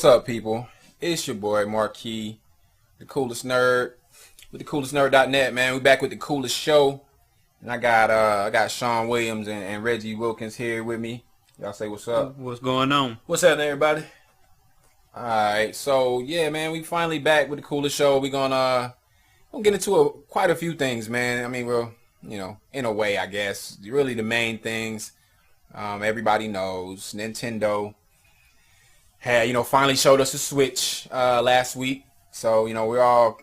What's up, people? It's your boy Markye, the coolest nerd with the coolestnerd.net, man. We back with the coolest show, and I got Shaun Williams and Reggie Wilkins here with me. Y'all say what's up? What's going on? What's happening, everybody? All right, so yeah, man, we finally back with the coolest show. We're gonna get into quite a few things, man. I mean, well, in a way, I guess. Really, the main things everybody knows. Nintendo had, finally showed us a Switch last week. So, we're all,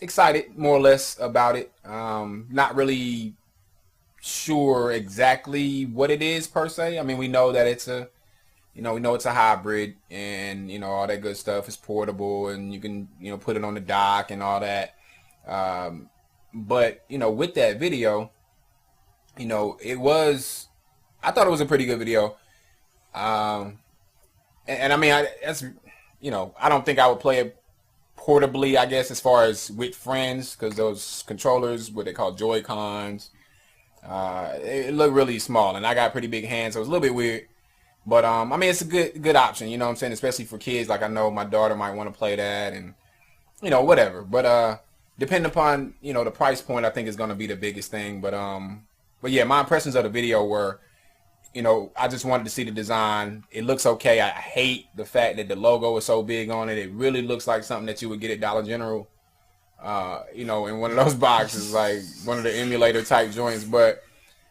excited more or less about it. Not really sure exactly what it is per se. I mean, we know that it's a, we know it's a hybrid and, all that good stuff. It's portable and you can, put it on the dock and all that. But, with that video, I thought it was a pretty good video. And I mean, I don't think I would play it portably, I guess, as far as with friends, because those controllers, what they call Joy-Cons, it look really small, and I got pretty big hands, so it's a little bit weird. But I mean, it's a good option, you know what I'm saying, especially for kids. Like, I know my daughter might want to play that, and whatever. But depending upon the price point, I think is going to be the biggest thing. But yeah, my impressions of the video were, I just wanted to see the design. It looks okay. I hate the fact that the logo is so big on it. It really looks like something that you would get at Dollar General, in one of those boxes, like one of the emulator type joints. But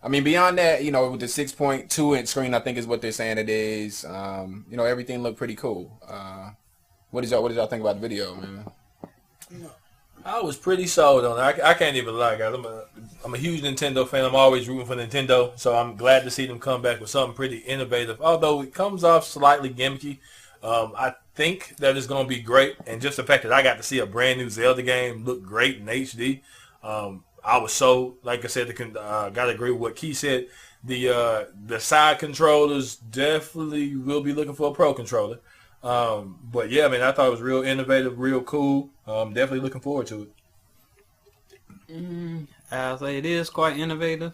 I mean, beyond that, with the 6.2 inch screen, I think is what they're saying it is. Everything looked pretty cool. What did y'all think about the video, man? I was pretty sold on it. I can't even lie, guys. I'm a huge Nintendo fan. I'm always rooting for Nintendo, so I'm glad to see them come back with something pretty innovative. Although it comes off slightly gimmicky, I think that it's going to be great. And just the fact that I got to see a brand new Zelda game look great in HD, I was so, like I said, got to agree with what Key said. The side controllers definitely will be looking for a Pro controller. But yeah, man, I thought it was real innovative, real cool. Definitely looking forward to it. I'll say it is quite innovative.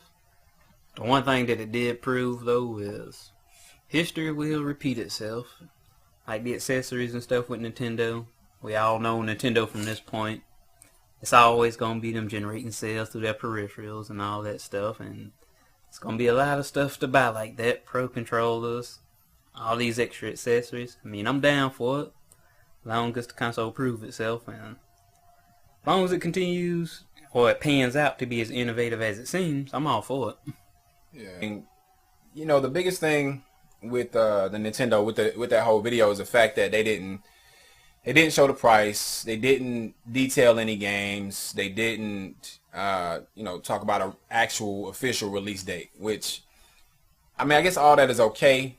The one thing that it did prove, though, is history will repeat itself. Like the accessories and stuff with Nintendo. We all know Nintendo from this point. It's always going to be them generating sales through their peripherals and all that stuff. And it's going to be a lot of stuff to buy like that. Pro controllers, all these extra accessories. I mean, I'm down for it. As long as the console proves itself, and as long as it continues or it pans out to be as innovative as it seems, I'm all for it. Yeah, and the biggest thing with the Nintendo with that whole video is the fact that they didn't show the price, they didn't detail any games, they didn't talk about an actual official release date, which, I mean, I guess all that is okay,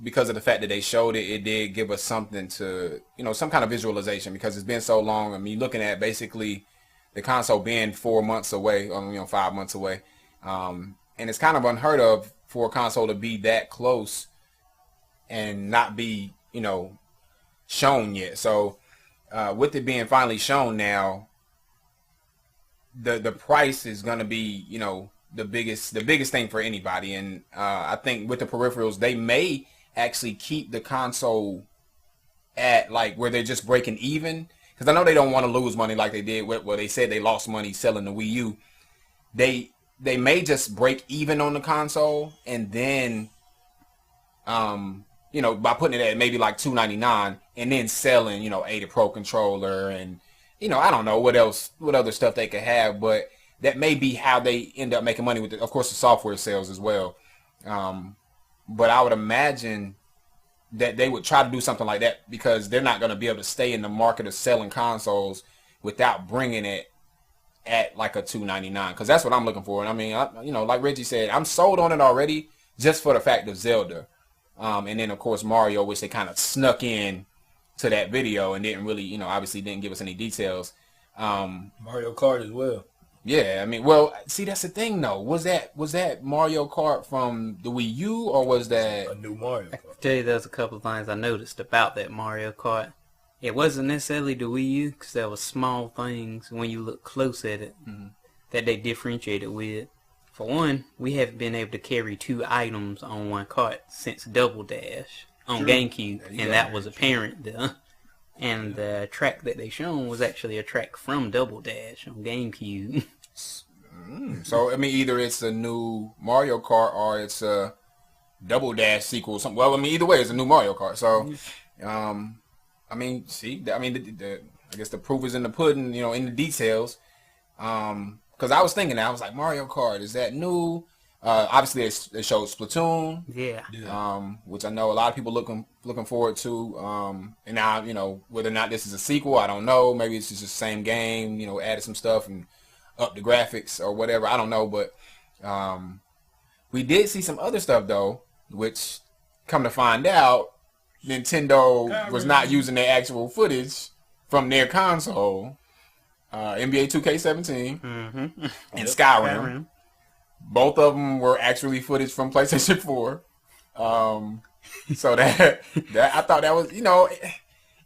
because of the fact that they showed it. It did give us something to, some kind of visualization, because it's been so long. I mean, looking at basically the console being 4 months away, or 5 months away, and it's kind of unheard of for a console to be that close and not be, shown yet. So with it being finally shown now, the price is going to be, the biggest thing for anybody. And I think with the peripherals, they may actually keep the console at like where they're just breaking even, because I know they don't want to lose money like they did where they said they lost money selling the Wii U. They may just break even on the console, and then by putting it at maybe like $299 and then selling a Pro controller, and I don't know what other stuff they could have, but that may be how they end up making money with it. Of course, the software sales as well. But I would imagine that they would try to do something like that, because they're not going to be able to stay in the market of selling consoles without bringing it at like a $299, because that's what I'm looking for. And I mean, like Reggie said, I'm sold on it already just for the fact of Zelda. And then, of course, Mario, which they kind of snuck in to that video and didn't really, obviously didn't give us any details. Mario Kart as well. Yeah, I mean, well, see, that's the thing, though. Was that Mario Kart from the Wii U, or was that a new Mario Kart? I can tell you there's a couple of things I noticed about that Mario Kart. It wasn't necessarily the Wii U, because there were small things when you look close at it that they differentiated with. For one, we haven't been able to carry 2 items on one cart since Double Dash. on True. GameCube, There you and go. that was apparent there. And the track that they shown was actually a track from Double Dash on GameCube. So, I mean, either it's a new Mario Kart or it's a Double Dash sequel or something. Well, I mean, either way, it's a new Mario Kart. So, I mean, see, I mean, I guess the proof is in the pudding, you know, in the details. Because I was thinking, I was like, Mario Kart, is that new? Obviously, they showed Splatoon. Yeah. Which I know a lot of people looking forward to. And now, you know, whether or not this is a sequel, I don't know. Maybe it's just the same game, you know, added some stuff and up the graphics or whatever. I don't know, but we did see some other stuff though, which come to find out, Nintendo was not using their actual footage from their console. NBA 2K17 and Skyrim. Both of them were actually footage from PlayStation 4. So that I thought that was, you know,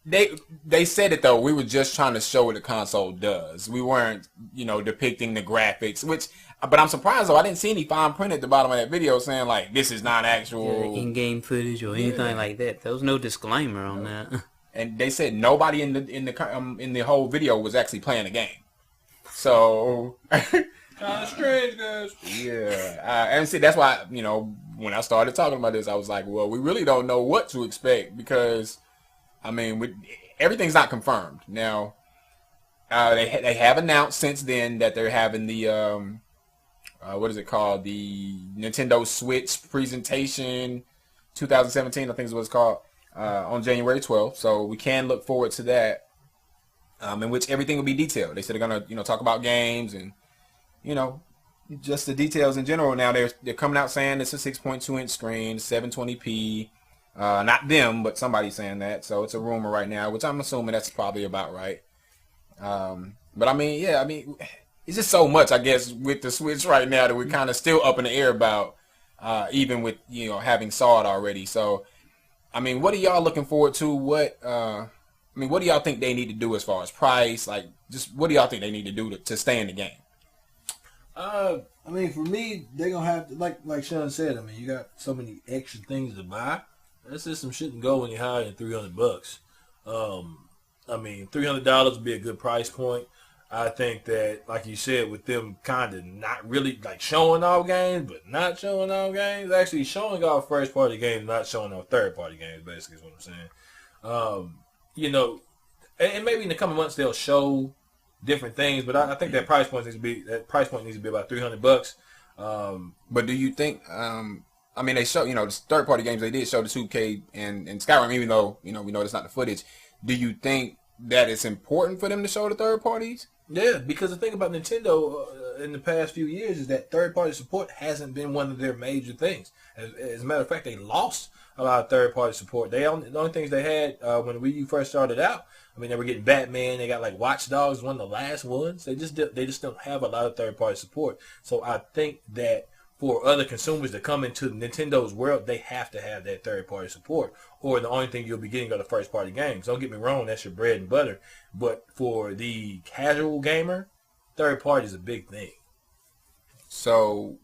they said it though. We were just trying to show what the console does. We weren't, you know, depicting the graphics. But I'm surprised though. I didn't see any fine print at the bottom of that video saying like this is not actual in-game footage or anything like that. There was no disclaimer on that. And they said nobody in the whole video was actually playing the game. So Kind of strange, guys. yeah, and see that's why, you know, when I started talking about this, I was like, well, we really don't know what to expect because, I mean, everything's not confirmed. Now, they have announced since then that they're having the what is it called? The Nintendo Switch presentation 2017, I think is what it's called, on January 12th. So we can look forward to that, in which everything will be detailed. They said they're gonna, you know, talk about games and, you know, just the details in general. Now they're coming out saying it's a 6.2 inch screen, 720p. Not them, but somebody's saying that. So it's a rumor right now, which I'm assuming that's probably about right. But I mean, yeah, I mean, it's just so much, I guess, with the Switch right now that we're kind of still up in the air about, even with, you know, having saw it already. So, I mean, what are y'all looking forward to? What do y'all think they need to do as far as price? Like, just what do y'all think they need to do to stay in the game? I mean, for me, they're gonna have to, like Shaun said. I mean, you got so many extra things to buy. That system shouldn't go any higher than $300. I mean, $300 would be a good price point. I think that, like you said, with them kind of not really like showing off games, but not showing off games, actually showing off first party games, not showing off third party games, basically is what I'm saying. You know, and maybe in the coming months they'll show different things, but I think that price point needs to be about $300. But do you think? I mean, they show, you know, the third party games. They did show the 2K and Skyrim, even though, you know, we know that's not the footage. Do you think that it's important for them to show the third parties? Yeah, because the thing about Nintendo in the past few years is that third-party support hasn't been one of their major things. As a matter of fact, they lost a lot of third-party support. The only things they had when Wii U first started out, I mean, they were getting Batman. They got like Watch Dogs, one of the last ones. They just don't have a lot of third-party support. So I think that for other consumers that come into Nintendo's world, they have to have that third-party support, or the only thing you'll be getting are the first-party games. Don't get me wrong, that's your bread and butter. But for the casual gamer, third-party is a big thing. So,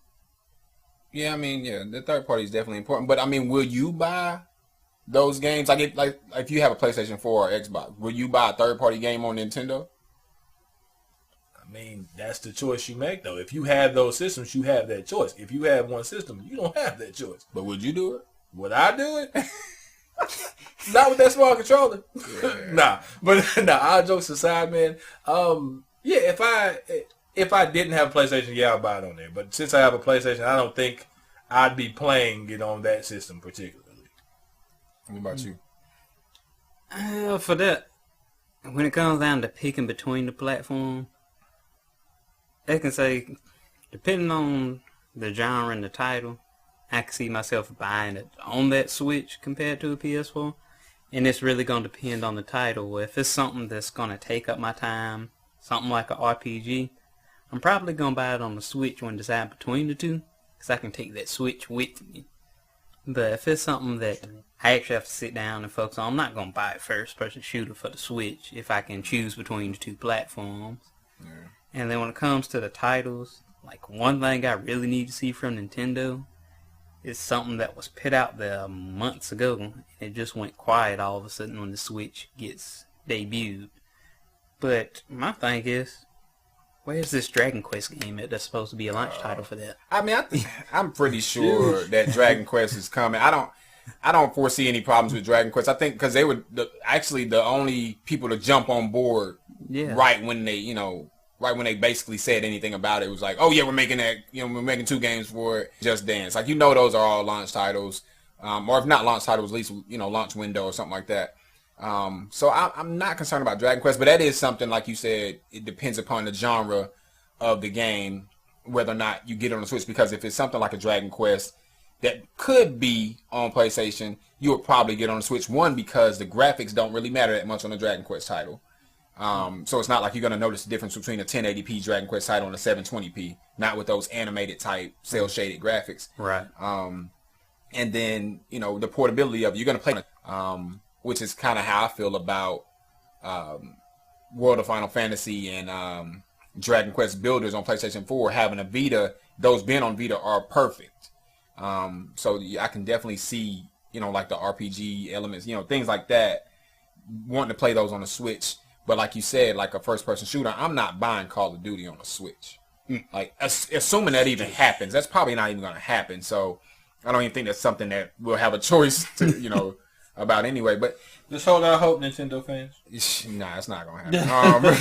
yeah, I mean, yeah, the third party is definitely important. But I mean, will you buy those games? Like if you have a PlayStation 4 or Xbox, will you buy a third-party game on Nintendo? I mean, that's the choice you make, though. If you have those systems, you have that choice. If you have one system, you don't have that choice. But would you do it? Would I do it? Not with that small controller. Yeah. All jokes aside, man. Yeah, if I didn't have a PlayStation, yeah, I'll buy it on there. But since I have a PlayStation, I don't think I'd be playing it on that system particularly. What about you? For that, when it comes down to picking between the platform, I can say, depending on the genre and the title, I can see myself buying it on that Switch compared to a PS4. And it's really going to depend on the title. If it's something that's going to take up my time, something like an RPG, I'm probably going to buy it on the Switch when deciding between the two, because I can take that Switch with me. But if it's something that I actually have to sit down and focus on, I'm not going to buy a first-person shooter for the Switch if I can choose between the two platforms. Yeah. And then when it comes to the titles, like one thing I really need to see from Nintendo is something that was put out there months ago, and it just went quiet all of a sudden when the Switch gets debuted. But my thing is, where's this Dragon Quest game that's supposed to be a launch title for that? I mean, I'm pretty sure that Dragon Quest is coming. I don't foresee any problems with Dragon Quest. I think because they were actually the only people to jump on board right when they basically said anything about it. It was like, oh yeah, we're making that, we're making 2 games for it. Just Dance. Like, those are all launch titles, or if not launch titles, at least launch window or something like that. So I'm not concerned about Dragon Quest, but that is something, like you said, it depends upon the genre of the game, whether or not you get it on the Switch, because if it's something like a Dragon Quest that could be on PlayStation, you would probably get on the Switch, one, because the graphics don't really matter that much on a Dragon Quest title. So it's not like you're going to notice the difference between a 1080p Dragon Quest title and a 720p, not with those animated type cel-shaded graphics. Right. And then, the portability of it, you're going to play, which is kind of how I feel about World of Final Fantasy and Dragon Quest Builders on PlayStation 4. Having a Vita, those being on Vita are perfect. So I can definitely see, like the RPG elements, things like that, wanting to play those on the Switch. But like you said, like a first-person shooter, I'm not buying Call of Duty on the Switch. Like, assuming that even happens, that's probably not even going to happen. So I don't even think that's something that we'll have a choice to, about anyway. But just hold out hope, Nintendo fans. Nah, it's not going to happen.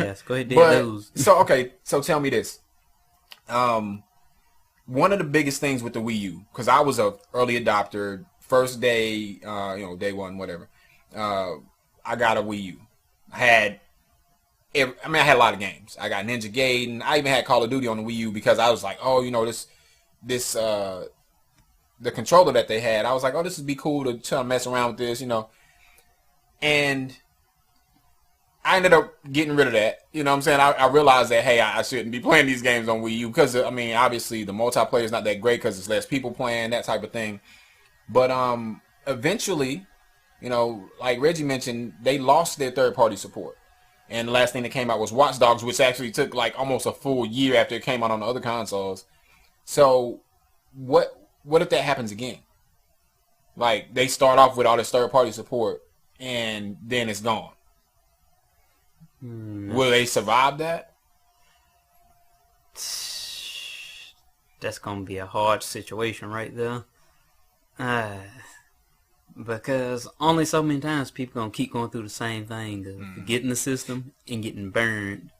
Yes, go ahead, those. So tell me this. One of the biggest things with the Wii U, because I was a early adopter, first day, day one, whatever. I got a Wii U. I had a lot of games. I got Ninja Gaiden. I even had Call of Duty on the Wii U because I was like, oh, this the controller that they had. I was like, oh, this would be cool to try to mess around with this, And I ended up getting rid of that. You know what I'm saying? I realized that, hey, I shouldn't be playing these games on Wii U because, obviously the multiplayer is not that great because there's less people playing, that type of thing. But eventually, like Reggie mentioned, they lost their third-party support. And the last thing that came out was Watch Dogs, which actually took like almost a full year after it came out on the other consoles. So what if that happens again? Like, they start off with all this third-party support and then it's gone. Will they survive that? That's going to be a hard situation right there. Because only so many times people going to keep going through the same thing of getting the system and getting burned.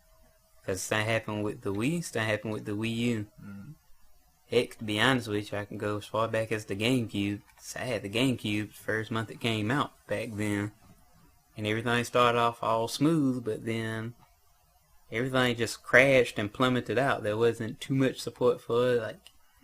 Because that happened with the Wii, that happened with the Wii U. Heck, to be honest with you, I can go as far back as the GameCube. So I had the GameCube first month it came out back then. And everything started off all smooth, but then everything just crashed and plummeted out. There wasn't too much support for it. Like,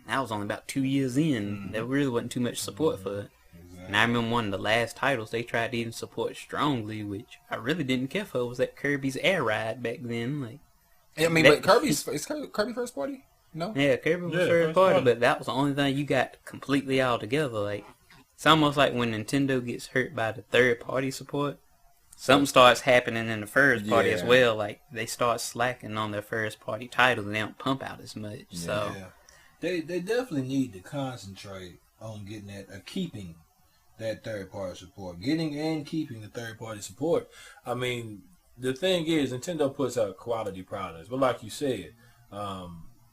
I was only about 2 years in. There really wasn't too much support for it. Exactly. And I remember one of the last titles they tried to even support strongly, which I really didn't care for, was that Kirby's Air Ride back then. Like, but is Kirby first party? No? Yeah, Kirby was first party, but that was the only thing you got completely all together. Like, it's almost like when Nintendo gets hurt by the third party support. Something starts happening in the first party as well. Like, they start slacking on their first party titles and they don't pump out as much. Yeah. So they definitely need to concentrate on getting keeping that third party support. Getting and keeping the third party support. I mean, the thing is, Nintendo puts out quality products. But like you said,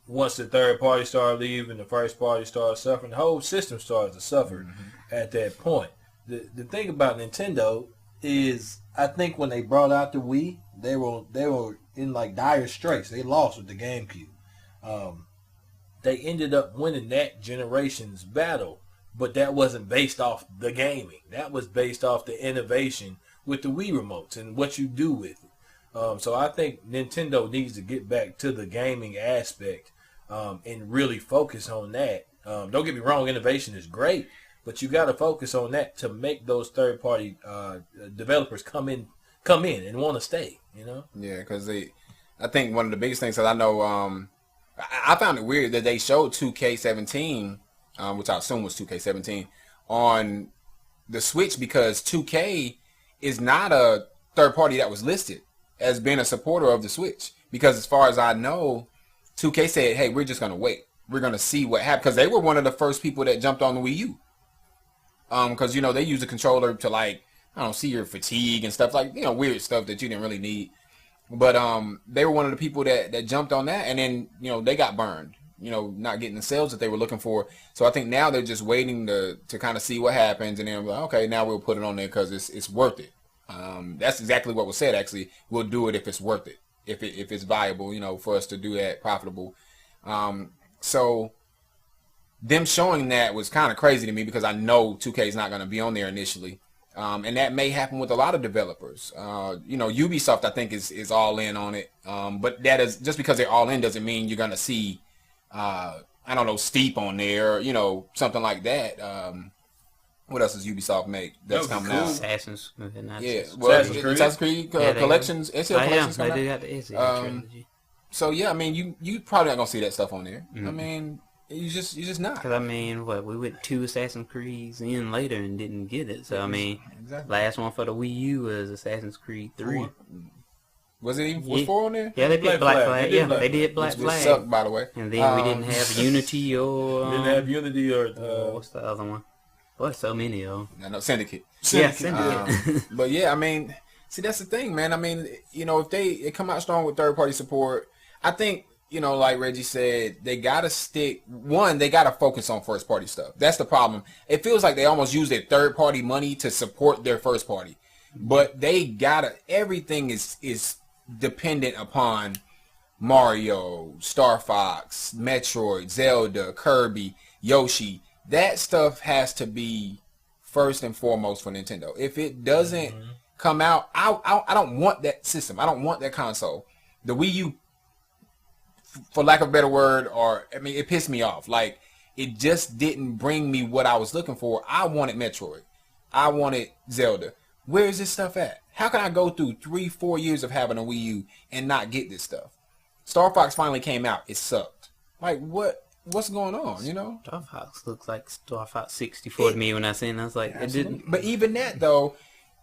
once the third party starts leaving, the first party starts suffering, the whole system starts to suffer at that point. The thing about Nintendo is, I think when they brought out the Wii, they were in like dire straits. They lost with the GameCube. They ended up winning that generation's battle, but that wasn't based off the gaming. That was based off the innovation with the Wii remotes and what you do with it. So I think Nintendo needs to get back to the gaming aspect and really focus on that. Don't get me wrong, innovation is great, but you got to focus on that to make those third-party developers come in and want to stay. Yeah, because I think one of the biggest things that I know, I found it weird that they showed 2K17, which I assume was 2K17, on the Switch because 2K is not a third party that was listed as being a supporter of the Switch. Because as far as I know, 2K said, hey, we're just going to wait. we're gonna see what happened, because they were one of the first people that jumped on the Wii U. Because they use a controller to, like, I don't see your fatigue and stuff, like, weird stuff that you didn't really need. But they were one of the people that jumped on that, and then they got burned. Not getting the sales that they were looking for. So I think now they're just waiting to kind of see what happens, and then like, okay, now we'll put it on there because it's worth it. That's exactly what was said. Actually, we'll do it if it's worth it, if it's viable, for us to do that, profitable. So them showing that was kind of crazy to me, because I know 2K is not going to be on there initially. And that may happen with a lot of developers. Ubisoft, I think, is all in on it. But that is just because they're all in doesn't mean you're going to see, I don't know, Steep on there, something like that. What else does Ubisoft make that's coming out? Assassin's. Assassin's Creed Collections, SL Collections coming out. They got the SL trilogy. So yeah, I mean, you probably not gonna see that stuff on there. I mean, you just not. Because I mean, we went 2 Assassin's Creeds in later and didn't get it. So I mean, last one for the Wii U was Assassin's Creed 3. Was it even was 4 on there? Yeah, they did Black Flag. They did Black Flag. Which sucked, by the way. And then we didn't have Unity or what's the other one? Boy, so many of them. No, Syndicate. Yeah, Syndicate. But yeah, I mean, see, that's the thing, man. I mean, if they come out strong with third-party support, I think, like Reggie said, they gotta they gotta focus on first-party stuff. That's the problem. It feels like they almost use their third-party money to support their first-party, but they gotta. Everything is dependent upon Mario, Star Fox, Metroid, Zelda, Kirby, Yoshi. That stuff has to be first and foremost for Nintendo. If it doesn't come out, I don't want that system. I don't want that console. The Wii U, for lack of a better word, it pissed me off. Like, it just didn't bring me what I was looking for. I wanted Metroid. I wanted Zelda. Where is this stuff at? How can I go through 3-4 years of having a Wii U and not get this stuff? Star Fox finally came out. It sucked. Like, what's going on, Star Fox looks like Star Fox 64 to me when I seen it. I was like, absolutely. It didn't. But even that, though,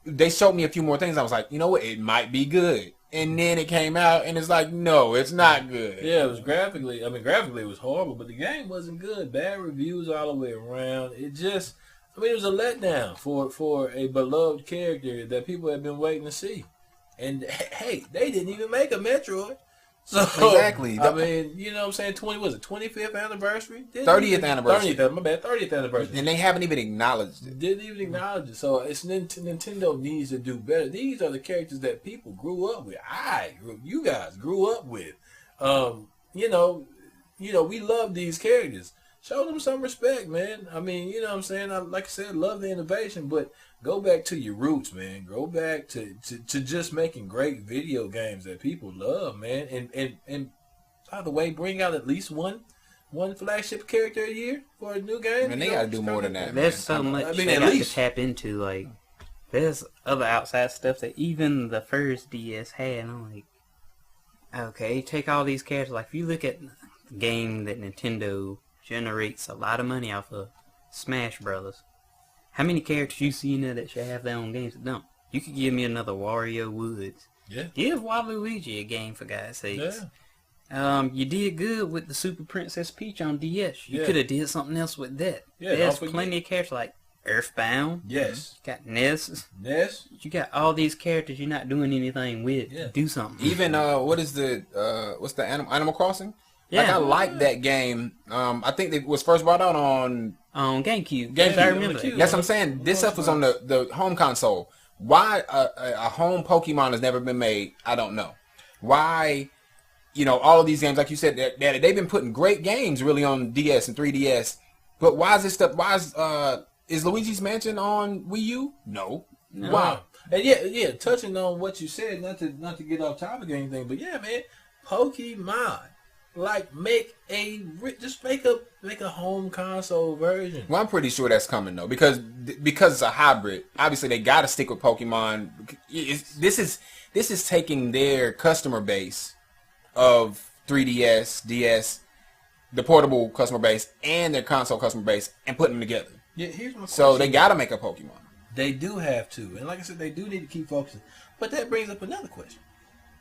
they showed me a few more things. I was like, you know what? It might be good. And then it came out, and it's like, no, it's not good. Yeah, it was graphically it was horrible, but the game wasn't good. Bad reviews all the way around. It just, it was a letdown for a beloved character that people have been waiting to see. And, hey, they didn't even make a Metroid. So, exactly. I mean, you know what I'm saying? 25th anniversary? 30th anniversary. 30th anniversary. And they haven't even acknowledged it. Didn't even acknowledge it. So it's Nintendo needs to do better. These are the characters that people grew up with. You guys grew up with. We love these characters. Show them some respect, man. I mean, you know what I'm saying? Like I said, love the innovation, but go back to your roots, man. Go back to just making great video games that people love, man. And by the way, bring out at least one flagship character a year for a new game. And they got to do more than that. There's so much they got to tap into. Like, there's other outside stuff that even the first DS had. And I'm like, okay, take all these characters. Like, if you look at the game that Nintendo generates a lot of money off of, Smash Brothers. How many characters you see in there that should have their own games that don't? You could give me another Wario Woods. Yeah. Give Waluigi a game, for God's sakes. Yeah. You did good with the Super Princess Peach on DS. You could have did something else with that. Yeah, there's plenty of characters like Earthbound. Yes. You got Ness. Yes. You got all these characters you're not doing anything with. Yeah. Do something. Even what's the Animal Crossing? Yeah. Like, I like that game. I think it was first brought out on GameCube. I remember that. That's what I'm saying. This stuff was on the home console. Why a home Pokemon has never been made, I don't know. Why, all of these games, like you said, that they've been putting great games really on DS and 3DS. But why is this stuff? Is Luigi's Mansion on Wii U? No. Why? And yeah. Touching on what you said, not to get off topic or anything, but yeah, man, Pokemon. Like, make a home console version. Well, I'm pretty sure that's coming though, because it's a hybrid. Obviously, they got to stick with Pokemon. This is taking their customer base of 3DS, DS, the portable customer base, and their console customer base, and putting them together. Yeah, here's my question. So they got to make a Pokemon. They do have to, and like I said, they do need to keep focusing. But that brings up another question: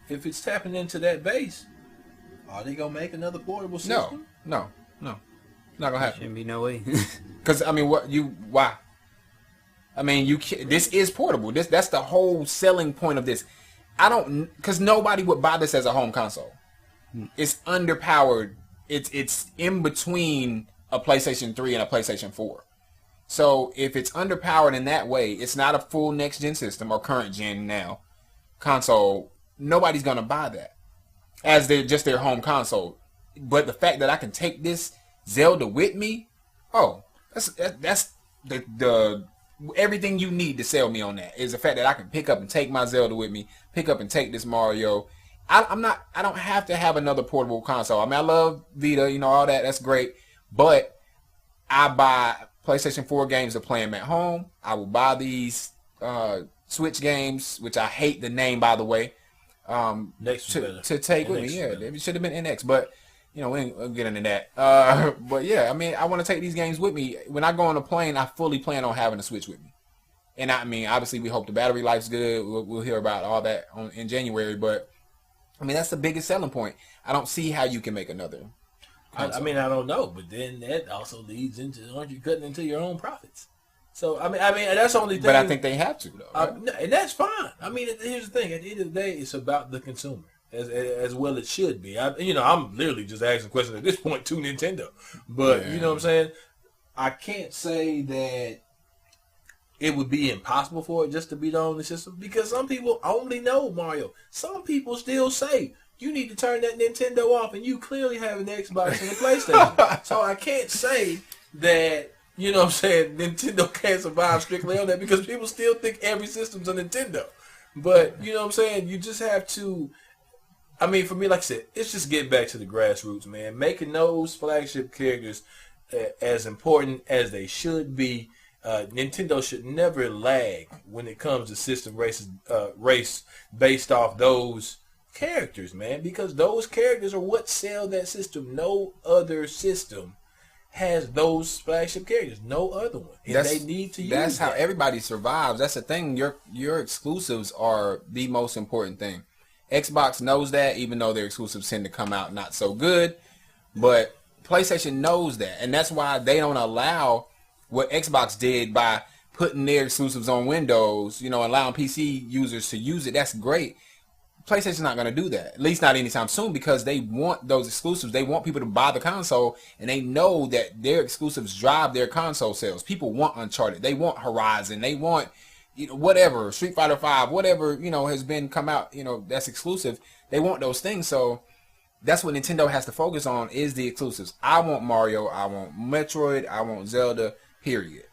if it's tapping into that base, are they gonna make another portable system? No. No, not gonna happen. Shouldn't be no way. Because I mean, why? I mean, this is portable. That's the whole selling point of this. Because nobody would buy this as a home console. It's underpowered. It's in between a PlayStation 3 and a PlayStation 4. So if it's underpowered in that way, it's not a full next gen system or current gen now console. Nobody's gonna buy that as their home console. But the fact that I can take this Zelda with me, that's the everything you need to sell me on that is the fact that I can pick up and take my Zelda with me, pick up and take this Mario. I don't have to have another portable console. I mean, I love Vita, all that. That's great. But I buy PlayStation 4 games to play them at home. I will buy these Switch games, which I hate the name, by the way, to take with me. Yeah, it should have been NX, but we ain't get into that. But yeah, I mean, I want to take these games with me. When I go on a plane, I fully plan on having a Switch with me. And I mean, obviously, we hope the battery life's good. We'll hear about all that in January, but I mean, that's the biggest selling point. I don't see how you can make another console. I mean, I don't know, but then that also leads into, aren't you cutting into your own profits? So I mean, that's the only thing. But I think they have to, though. Right? And that's fine. I mean, here's the thing: at the end of the day, it's about the consumer, as well it should be. I'm literally just asking questions at this point to Nintendo, but you know what I'm saying. I can't say that it would be impossible for it just to be the only system because some people only know Mario. Some people still say you need to turn that Nintendo off, and you clearly have an Xbox and a PlayStation. So I can't say that, Nintendo can't survive strictly on that because people still think every system's a Nintendo. But, you just have to, I mean, for me, like I said, it's just getting back to the grassroots, man. Making those flagship characters as important as they should be. Nintendo should never lag when it comes to system race based off those characters, man, because those characters are what sell that system. No other system has those flagship characters. No other one. And they need to use That's that. how everybody survives. That's the thing. Your exclusives are the most important thing. Xbox knows that, even though their exclusives tend to come out not so good. But PlayStation knows that, and that's why they don't allow what Xbox did by putting their exclusives on Windows, allowing PC users to use it. That's great. PlayStation's not going to do that, at least not anytime soon, because they want those exclusives. They want people to buy the console, and they know that their exclusives drive their console sales. People want Uncharted. They want Horizon. They want, whatever, Street Fighter 5, whatever, has been come out, that's exclusive. They want those things, so that's what Nintendo has to focus on is the exclusives. I want Mario. I want Metroid. I want Zelda. Period.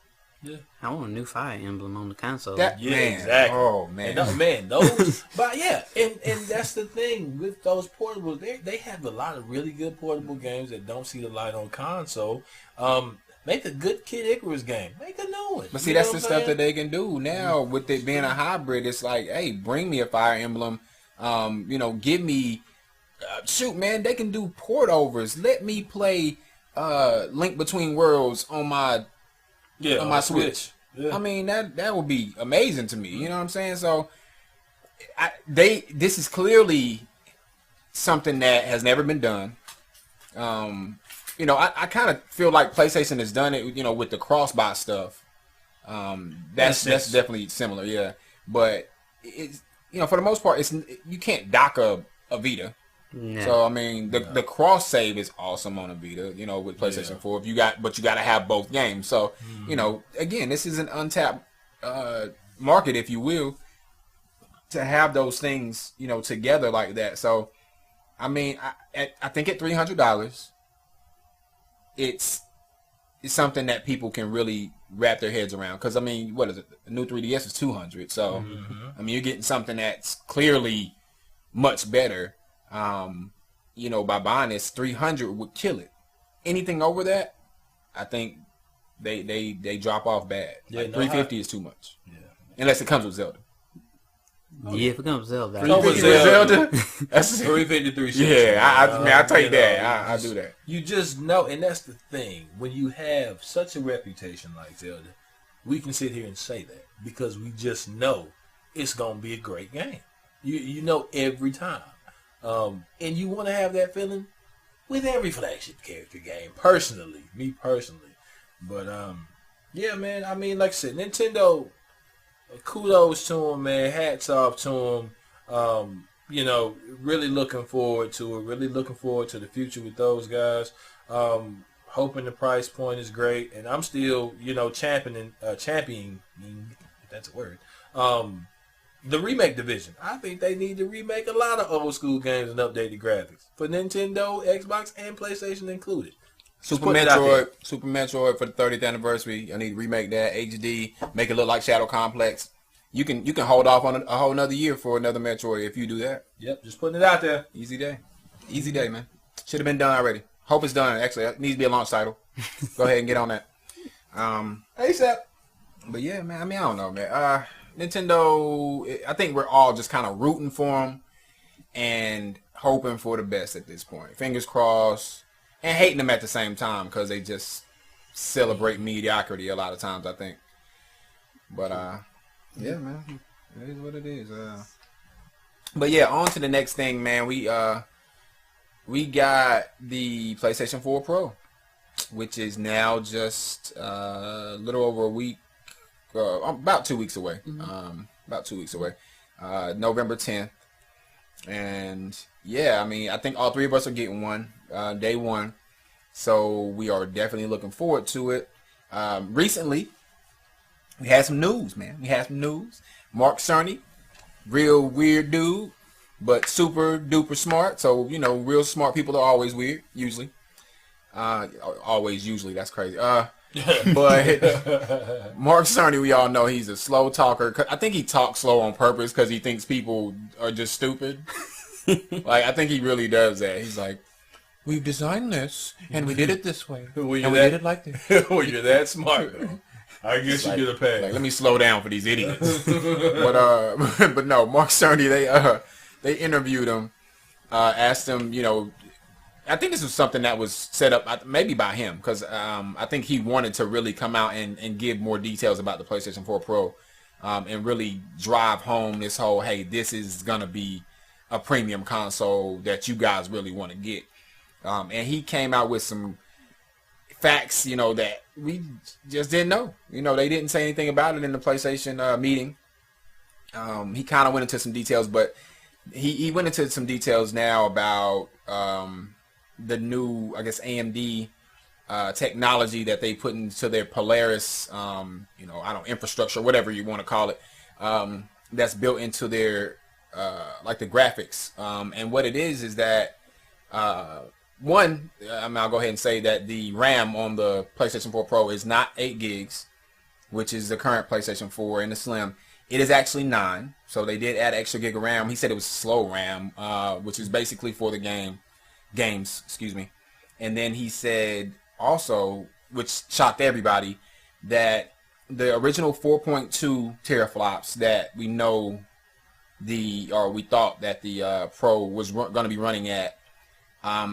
Yeah. I want a new Fire Emblem on the console. Exactly. Oh man, those. But yeah, and that's the thing with those portables. They have a lot of really good portable games that don't see the light on console. Make a good Kid Icarus game. Make a new one. But see, that's the stuff that they can do now with it being a hybrid. It's like, hey, bring me a Fire Emblem. Give me. Shoot, man, they can do port overs. Let me play Link Between Worlds on my Switch. Yeah. I mean, that would be amazing to me. You know what I'm saying? So, this is clearly something that has never been done. I kind of feel like PlayStation has done it, with the cross-buy stuff. That's definitely similar, yeah. But it's, for the most part, you can't dock a Vita. No. So I mean, the cross save is awesome on a Vita, with PlayStation 4. But you got to have both games. So again, this is an untapped market, if you will, to have those things, together like that. So I mean, I think at $300, it's something that people can really wrap their heads around. Because I mean, what is it? The new 3DS is $200. So I mean, you're getting something that's clearly much better. By buying this, $300 would kill it. Anything over that, I think they drop off bad. Yeah, like $350 is too much. Yeah, unless it comes with Zelda. Yeah, if it comes with Zelda. Zelda. That's $350, $360. Yeah, I take that. I do that. You just know, and that's the thing. When you have such a reputation like Zelda, we can sit here and say that because we just know it's gonna be a great game. You know every time. And you want to have that feeling with every flagship character game. Personally, me personally, but yeah, man. I mean, like I said, Nintendo. Kudos to them, man. Hats off to them. You know, really looking forward to it. Really looking forward to the future with those guys. Hoping the price point is great, and I'm still, you know, championing, if that's a word, the remake division. I think they need to remake a lot of old school games and update the graphics for Nintendo, Xbox, and PlayStation included. Super Metroid for the 30th anniversary. I need to remake that HD, make it look like Shadow Complex. You can hold off on a whole another year for another Metroid if you do that. Yep, just putting it out there. Easy day, man. Should have been done already. Hope it's done. Actually, it needs to be a launch title. Go ahead and get on that. ASAP. But yeah, man. I mean, I don't know, man. Nintendo. I think we're all just kind of rooting for them and hoping for the best at this point. Fingers crossed. And hating them at the same time because they just celebrate mediocrity a lot of times, I think. But, yeah, man. It is what it is. But, yeah, on to the next thing, man. We got the PlayStation 4 Pro, which is now just a little over a week, about 2 weeks away. About 2 weeks away. November 10th. And, yeah, I mean, I think all three of us are getting one. Day one, so we are definitely looking forward to it. Recently, we had some news, man. Mark Cerny, real weird dude, but super duper smart. So, you know, real smart people are always weird, usually. Usually, that's crazy. But Mark Cerny, we all know he's a slow talker. I think he talks slow on purpose because he thinks people are just stupid. Like, I think he really does that. He's like, we've designed this, and we did it this way, and we did it like this. Well, you're that smart, though. I guess you get a pass. Like, let me slow down for these idiots. But no, Mark Cerny, they interviewed him, asked him, you know, I think this was something that was set up maybe by him, because I think he wanted to really come out and give more details about the PlayStation 4 Pro, and really drive home this whole, hey, this is going to be a premium console that you guys really want to get. And he came out with some facts, you know, that we just didn't know. You know, they didn't say anything about it in the PlayStation meeting. He kind of went into some details, but he went into some details now about the new, I guess, AMD technology that they put into their Polaris, you know, infrastructure, whatever you want to call it, that's built into their, like the graphics. And what it is that, I'll go ahead and say that the RAM on the PlayStation 4 Pro is not 8 gigs, which is the current PlayStation 4 and the Slim. It is actually 9, so they did add extra gig of RAM. He said it was slow RAM, which is basically for the games. And then he said also, which shocked everybody, that the original 4.2 teraflops that we thought that the Pro was going to be running at,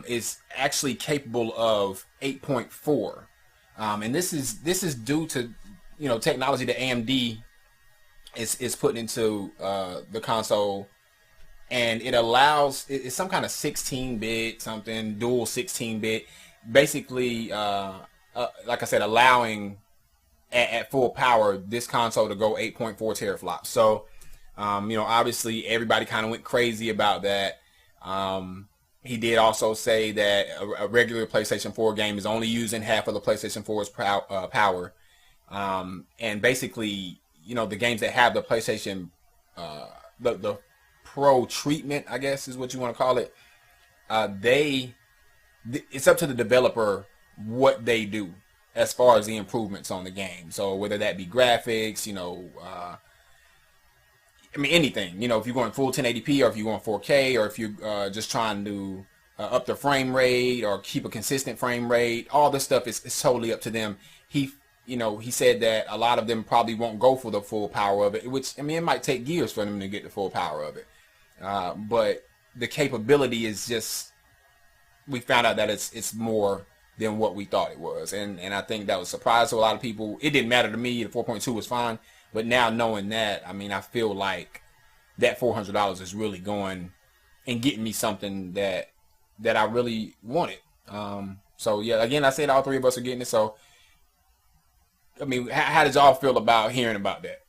is actually capable of 8.4, and this is due to, you know, technology that AMD is putting into the console, and it allows it's some kind of 16-bit something, dual 16-bit, basically, like I said, allowing at full power this console to go 8.4 teraflops. So, you know, obviously everybody kind of went crazy about that. He did also say that a regular PlayStation 4 game is only using half of the PlayStation 4's power. And basically, you know, the games that have the PlayStation, the Pro treatment, I guess is what you want to call it, it's up to the developer what they do as far as the improvements on the game. So whether that be graphics, you know, I mean, anything, you know, if you're going full 1080p or if you're going 4K or if you're just trying to up the frame rate or keep a consistent frame rate, all this stuff is totally up to them. He said that a lot of them probably won't go for the full power of it, which, I mean, it might take years for them to get the full power of it. But the capability is just, we found out that it's more than what we thought it was. And I think that was a surprise to a lot of people. It didn't matter to me. The 4.2 was fine. But now knowing that, I mean, I feel like that $400 is really going and getting me something that I really wanted. So yeah, again, I said all three of us are getting it. So, I mean, how did y'all feel about hearing about that?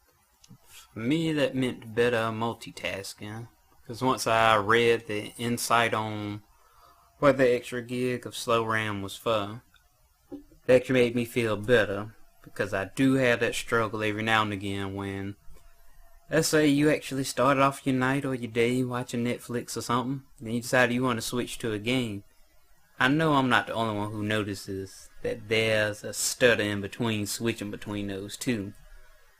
For me, that meant better multitasking. Because once I read the insight on what the extra gig of slow RAM was for, it actually made me feel better. Because I do have that struggle every now and again when, let's say you actually started off your night or your day watching Netflix or something, then you decided you want to switch to a game. I know I'm not the only one who notices that there's a stutter in between switching between those two.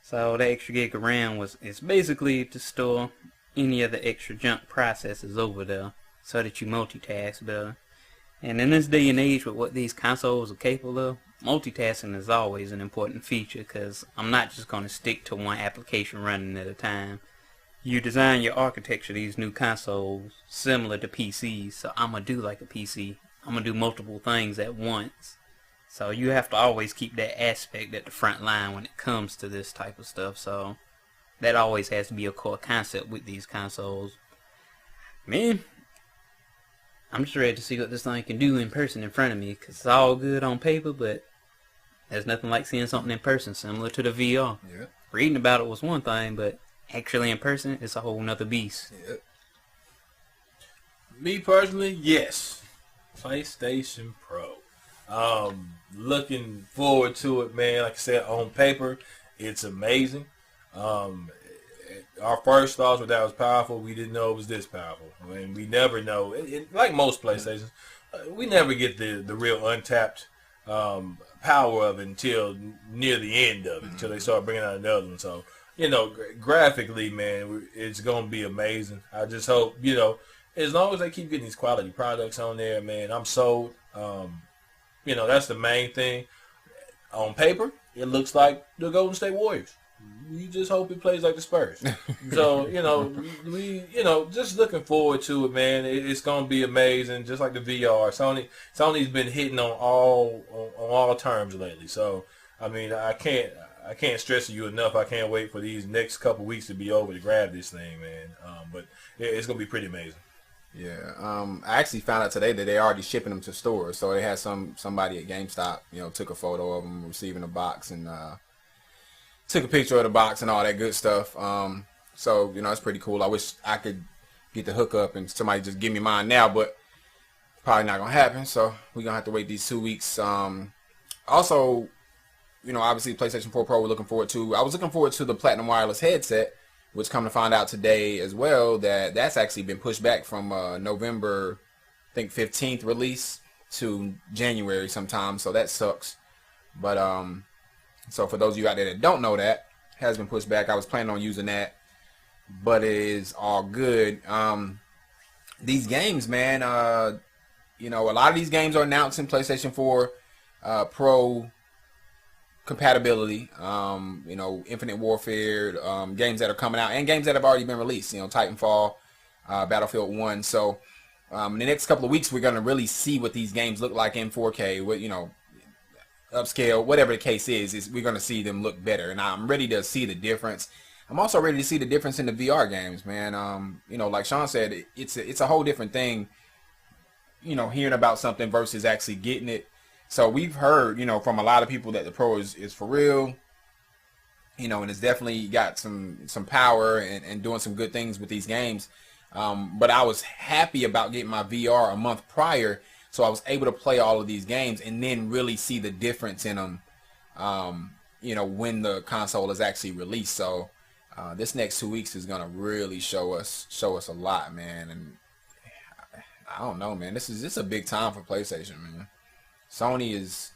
So the extra gig of RAM is basically to store any of the extra junk processes over there so that you multitask better. And in this day and age with what these consoles are capable of, multitasking is always an important feature because I'm not just going to stick to one application running at a time. You design your architecture of these new consoles similar to PCs, so I'm going to do like a PC. I'm going to do multiple things at once. So you have to always keep that aspect at the front line when it comes to this type of stuff. So that always has to be a core concept with these consoles. Man, I'm just ready to see what this thing can do in person in front of me, because it's all good on paper, but there's nothing like seeing something in person, similar to the VR. Yeah. Reading about it was one thing, but actually in person, it's a whole nother beast. Yeah. Me personally, yes. PlayStation Pro. Looking forward to it, man. Like I said, on paper, it's amazing. Our first thoughts were that it was powerful. We didn't know it was this powerful. I mean, we never know. Like most PlayStations, we never get the real untapped power of it until near the end of it, until they start bringing out another one. So, graphically, man, it's going to be amazing. I just hope, as long as they keep getting these quality products on there, man, I'm sold. That's the main thing. On paper, it looks like the Golden State Warriors. You just hope it plays like the Spurs. So, we just looking forward to it, man. It's going to be amazing, just like the VR. Sony's been hitting on all terms lately. So, I mean, I can't stress you enough. I can't wait for these next couple weeks to be over to grab this thing, man. But it's going to be pretty amazing. Yeah, I actually found out today that they're already shipping them to stores. So they had somebody at GameStop, took a photo of them receiving a box and took a picture of the box and all that good stuff. So it's pretty cool. I wish I could get the hookup and somebody just give me mine now, but probably not gonna happen. So we're gonna have to wait these 2 weeks. Also, obviously PlayStation 4 Pro we're looking forward to. I was looking forward to the Platinum Wireless headset, which come to find out today as well that's actually been pushed back from November, I think 15th release to January sometime. So that sucks. But so for those of you out there that don't know, that has been pushed back. I was planning on using that, but it is all good. These games, man, a lot of these games are announcing PlayStation 4 Pro compatibility. Infinite Warfare, games that are coming out and games that have already been released. Titanfall, Battlefield 1. So in the next couple of weeks, we're going to really see what these games look like in 4K. What upscale, whatever the case is we're going to see them look better. And I'm ready to see the difference. I'm also ready to see the difference in the VR games, man. Like Shaun said, it's a whole different thing, hearing about something versus actually getting it. So we've heard, from a lot of people that the Pro is for real, and it's definitely got some power and doing some good things with these games. But I was happy about getting my VR a month prior, so I was able to play all of these games and then really see the difference in them, when the console is actually released. So this next 2 weeks is gonna really show us a lot, man. And I don't know, man. This is a big time for PlayStation, man. Sony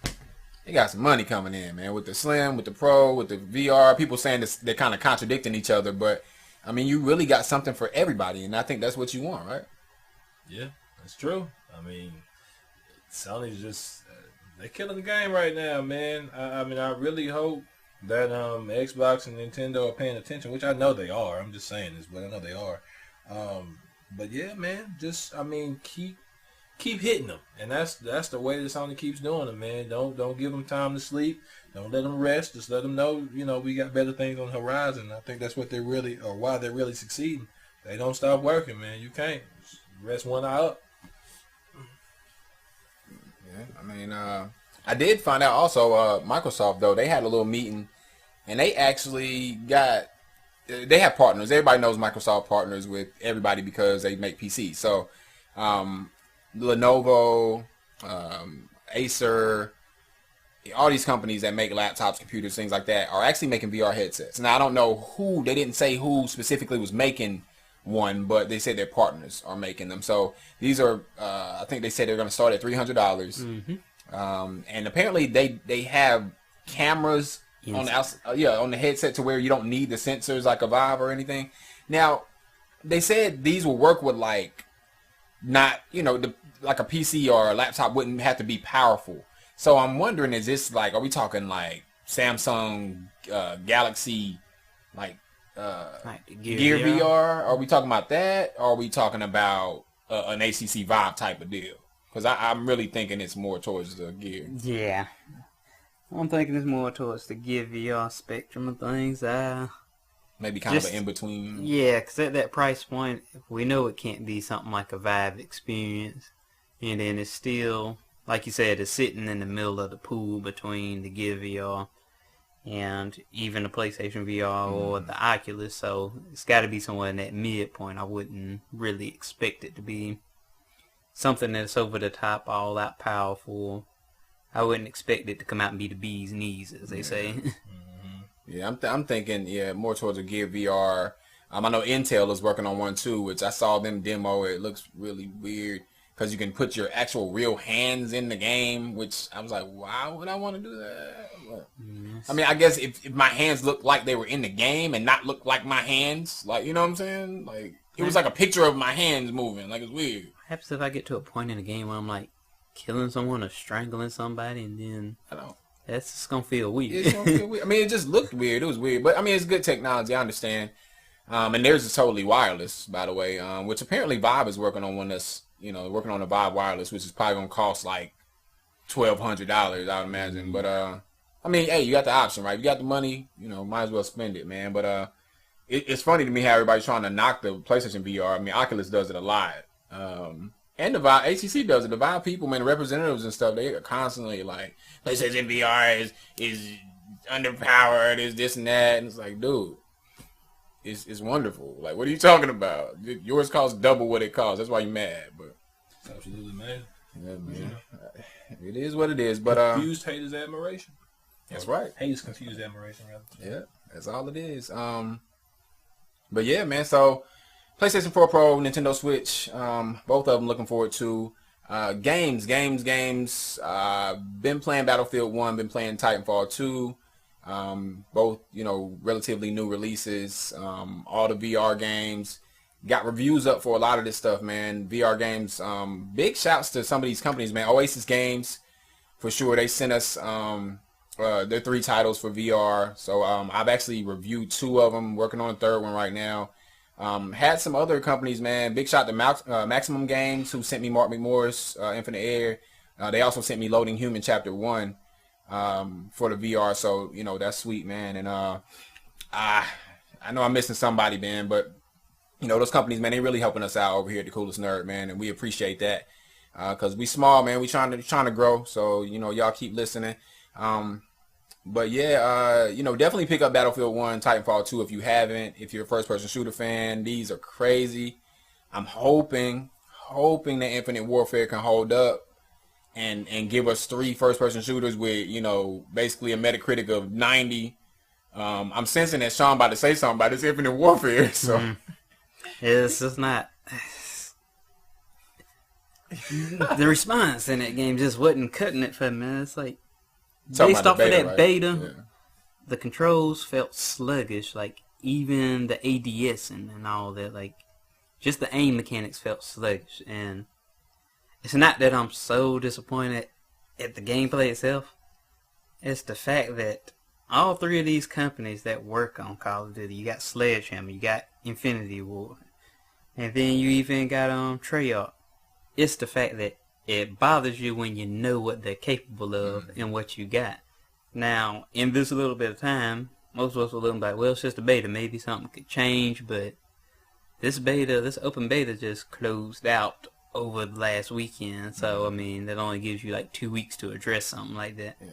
they got some money coming in, man, with the Slim, with the Pro, with the VR. People saying this, they're kind of contradicting each other, but I mean, you really got something for everybody, and I think that's what you want, right? Yeah, that's true. I mean, Sony's just they're killing the game right now, man. I mean, I really hope that Xbox and Nintendo are paying attention, which I know they are. I'm just saying this, but I know they are. But yeah, man, just keep hitting them, and that's the way that Sony keeps doing them, man. Don't give them time to sleep. Don't let them rest. Just let them know, we got better things on the horizon. I think that's what they're really, or why they're really succeeding. They don't stop working, man. You can't just rest one eye up. Yeah, I mean, I did find out also, Microsoft, though, they had a little meeting, and they actually they have partners. Everybody knows Microsoft partners with everybody because they make PCs. So, Lenovo, Acer, all these companies that make laptops, computers, things like that are actually making VR headsets. Now, I don't know who, they didn't say who specifically was making one, but they said their partners are making them. So these are, I think they said they're going to start at $300. Mm-hmm. And apparently they have cameras on the on the headset to where you don't need the sensors like a Vive or anything. Now, they said these will work with like not, like a PC or a laptop wouldn't have to be powerful. So I'm wondering, is this like, are we talking like Samsung Galaxy, like Gear VR? Are we talking about that? Or are we talking about an ACC Vive type of deal? Because I'm really thinking it's more towards the Gear. Yeah. I'm thinking it's more towards the Gear VR spectrum of things. Maybe kind of an in-between. Yeah, because at that price point, we know it can't be something like a Vive experience. And then it's still, like you said, it's sitting in the middle of the pool between the Gear VR and even the PlayStation VR or the Oculus. So it's got to be somewhere in that midpoint. I wouldn't really expect it to be something that's over the top, all out powerful. I wouldn't expect it to come out and be the bee's knees, as they say. Yeah, I'm thinking, more towards a Gear VR. I know Intel is working on one too, which I saw them demo. It looks really weird because you can put your actual real hands in the game, which I was like, why would I want to do that? I mean, I guess if my hands looked like they were in the game and not look like my hands, like, you know what I'm saying? Like, it was like a picture of my hands moving. Like, it's weird. Perhaps if I get to a point in the game where I'm like killing someone or strangling somebody, and then that's just gonna feel weird. It's gonna feel weird. I mean, it just looked weird. It was weird, but I mean, it's good technology. I understand. And theirs is totally wireless, by the way. Which apparently Vive is working on one that's working on a Vive wireless, which is probably gonna cost like $1,200, I would imagine. But I mean, hey, you got the option, right? You got the money, might as well spend it, man. But it's funny to me how everybody's trying to knock the PlayStation VR. I mean, Oculus does it a lot. And the Vive, ACC does it. The Vive people, man, the representatives and stuff, they are constantly like, PlayStation VR is underpowered, is this and that. And it's like, dude, it's wonderful. Like, what are you talking about? Yours costs double what it costs. That's why you're mad. But It's absolutely mad. Yeah, man. It is what it is. But confused hate is admiration. That's right. Hate is confused admiration, rather. Yeah, that's all it is. But yeah, man. So PlayStation 4 Pro, Nintendo Switch, both of them looking forward to. Games. Been playing Battlefield 1, been playing Titanfall 2. Both, relatively new releases. All the VR games. Got reviews up for a lot of this stuff, man. VR games. Big shouts to some of these companies, man. Oasis Games, for sure. They sent us their 3 titles for VR. So I've actually reviewed 2 of them. Working on a 3rd one right now. Had some other companies, man. Big shout to Maximum Games, who sent me Mark McMorris, Infinite Air. They also sent me Loading Human Chapter 1 for the VR. So, that's sweet, man. And I know I'm missing somebody, man, but those companies, man, they really helping us out over here at The Coolest Nerd, man, and we appreciate that. Cause we small, man. We trying to grow. So, y'all keep listening. But yeah, definitely pick up Battlefield 1, Titanfall 2 if you haven't. If you're a first-person shooter fan, these are crazy. I'm hoping that Infinite Warfare can hold up and give us 3 first-person shooters with, basically a Metacritic of 90. I'm sensing that Shaun about to say something about this Infinite Warfare. So it's just not. The response in that game just wasn't cutting it for me. It's like, based off of that beta, the controls felt sluggish. Like, even the ADS and all that, like, just the aim mechanics felt sluggish. And it's not that I'm so disappointed at the gameplay itself. It's the fact that all 3 of these companies that work on Call of Duty, you got Sledgehammer, you got Infinity Ward, and then you even got Treyarch. It's the fact that it bothers you when you know what they're capable of and what you got. Now, in this little bit of time, most of us will look like, well, it's just a beta. Maybe something could change, but this open beta just closed out over the last weekend. So, I mean, that only gives you like 2 weeks to address something like that. Yeah.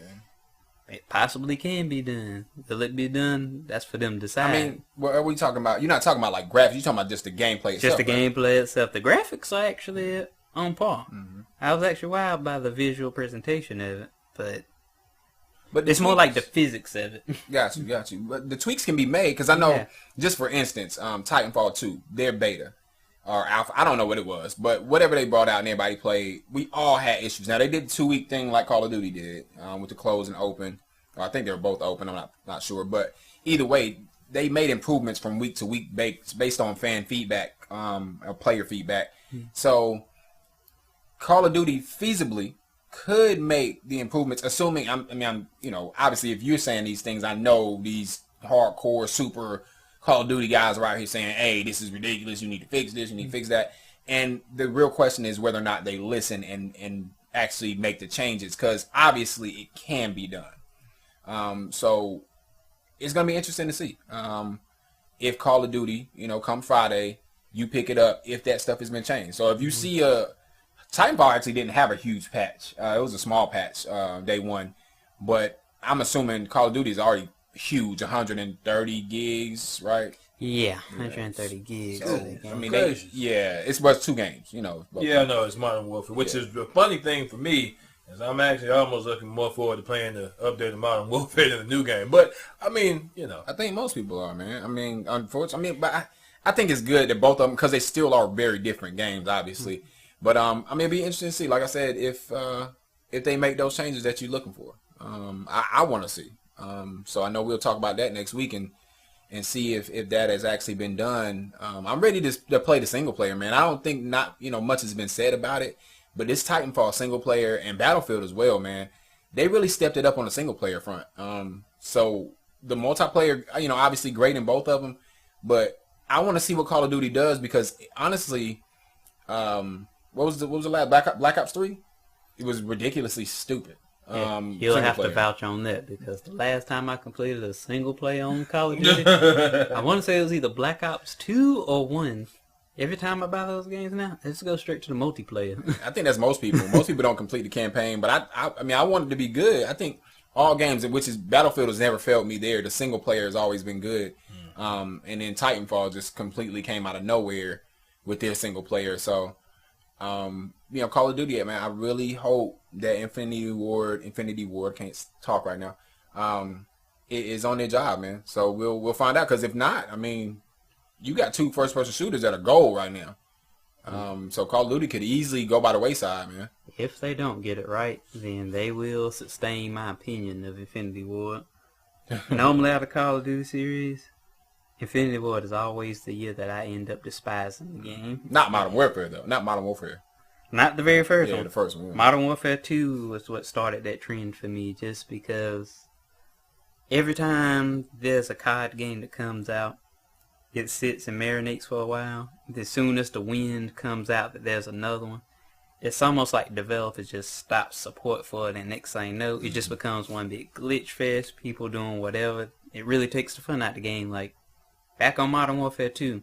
It possibly can be done. Will it be done? That's for them to decide. I mean, what are we talking about? You're not talking about like graphics. You're talking about just the gameplay itself. Just the right? gameplay itself. The graphics are actually on par. Mm-hmm. I was actually wowed by the visual presentation of it, but But it's more like the physics of it. Got you. But the tweaks can be made because I know, Yeah. just for instance, Titanfall 2, their beta or alpha, I don't know what it was, but whatever they brought out and everybody played, we all had issues. Now they did the 2-week thing like Call of Duty did with the close and open. Or I think they were both open. I'm not sure, but either way, they made improvements from week to week based on fan feedback, or player feedback. So Call of Duty feasibly could make the improvements, assuming I'm obviously if you're saying these things, I know these hardcore super Call of Duty guys are out here saying, hey, this is ridiculous, you need to fix this, you need to fix that. And the real question is whether or not they listen and actually make the changes, because obviously it can be done. So it's going to be interesting to see if Call of Duty, come Friday, you pick it up if that stuff has been changed. So if you see Titanfall actually didn't have a huge patch. It was a small patch day one. But I'm assuming Call of Duty is already huge, 130 gigs, right? Yeah, 130 gigs. So, I mean, Crazy. it's but 2 games, both. Yeah, I know it's Modern Warfare, which is the funny thing for me is I'm actually almost looking more forward to playing the updated Modern Warfare than the new game. But I mean, I think most people are, man. I mean, unfortunately, but I think it's good that both of them, because they still are very different games, obviously. But it'd be interesting to see, like I said, if they make those changes that you're looking for. I want to see. So I know we'll talk about that next week and see if that has actually been done. I'm ready to play the single player, man. I don't think much has been said about it, but this Titanfall single player and Battlefield as well, man, they really stepped it up on the single player front. So the multiplayer, obviously great in both of them, but I want to see what Call of Duty does, because honestly, what was the last Black Ops 3? It was ridiculously stupid. You'll have to vouch on that, because the last time I completed a single play on Call of Duty, I want to say it was either Black Ops 2 or 1. Every time I buy those games now, let's go straight to the multiplayer. I think that's most people. Most people don't complete the campaign, but I want it to be good. I think all games, which is Battlefield, has never failed me there. The single player has always been good. And then Titanfall just completely came out of nowhere with their single player. So, Call of Duty, man, I really hope that Infinity Ward, can't talk right now, is on their job, man. So we'll find out, because if not, I mean, you got 2 first-person shooters that are gold right now. So Call of Duty could easily go by the wayside, man. If they don't get it right, then they will sustain my opinion of Infinity Ward. Normally out of Call of Duty series, Infinity Ward is always the year that I end up despising the game. Not Modern Warfare, though. Not Modern Warfare. Not the very first one. Yeah, the first one. Yeah. Modern Warfare 2 was what started that trend for me, just because every time there's a COD game that comes out, it sits and marinates for a while. As soon as the wind comes out that there's another one, it's almost like developers just stop support for it, and next thing you know, it just becomes one big glitch fest, people doing whatever. It really takes the fun out of the game. Like, back on Modern Warfare 2,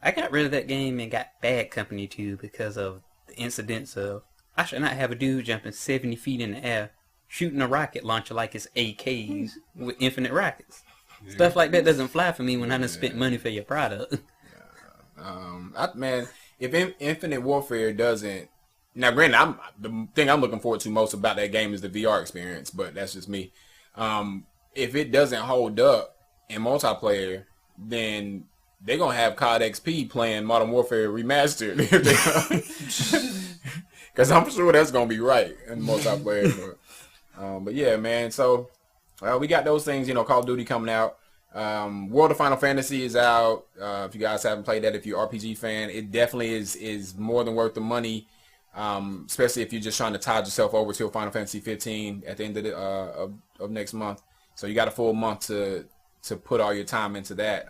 I got rid of that game and got Bad Company 2 because of the incidents of, I should not have a dude jumping 70 feet in the air, shooting a rocket launcher like it's AKs with infinite rockets. Stuff like that doesn't fly for me when I done spent money for your product. Man, if Infinite Warfare doesn't, now granted, the thing I'm looking forward to most about that game is the VR experience, but that's just me. If it doesn't hold up in multiplayer, then they're going to have COD XP playing Modern Warfare Remastered. Because I'm sure that's going to be right in multiplayer. But yeah, man, so we got those things, Call of Duty coming out. World of Final Fantasy is out. If you guys haven't played that, if you're an RPG fan, it definitely is more than worth the money, especially if you're just trying to tide yourself over to Final Fantasy 15 at the end of next month. So you got a full month to put all your time into that,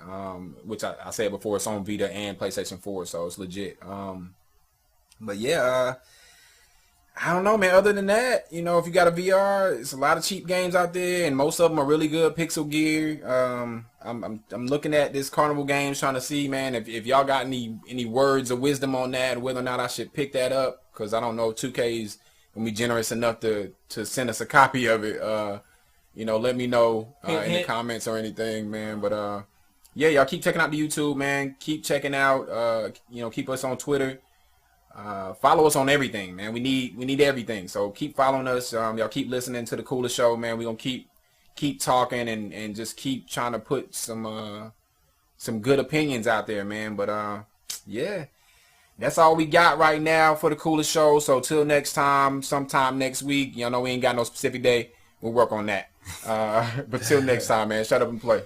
which I said before, it's on Vita and PlayStation 4, so it's legit. But yeah, I don't know, man. Other than that, you know, if you got a VR, it's a lot of cheap games out there, and most of them are really good pixel gear. I'm looking at this Carnival Games, trying to see, man, if y'all got any words of wisdom on that, whether or not I should pick that up, because I don't know if 2K's gonna be generous enough to send us a copy of it. You know, let me know in the comments or anything, man. But yeah, y'all keep checking out the YouTube, man. Keep checking out. You know, keep us on Twitter. Follow us on everything, man. We need everything. So keep following us. Y'all keep listening to the coolest show, man. We gonna keep talking and just keep trying to put some good opinions out there, man. But yeah, that's all we got right now for the coolest show. So till next time, sometime next week. Y'all know we ain't got no specific day. We'll work on that. But till next time, man. Shut up and play.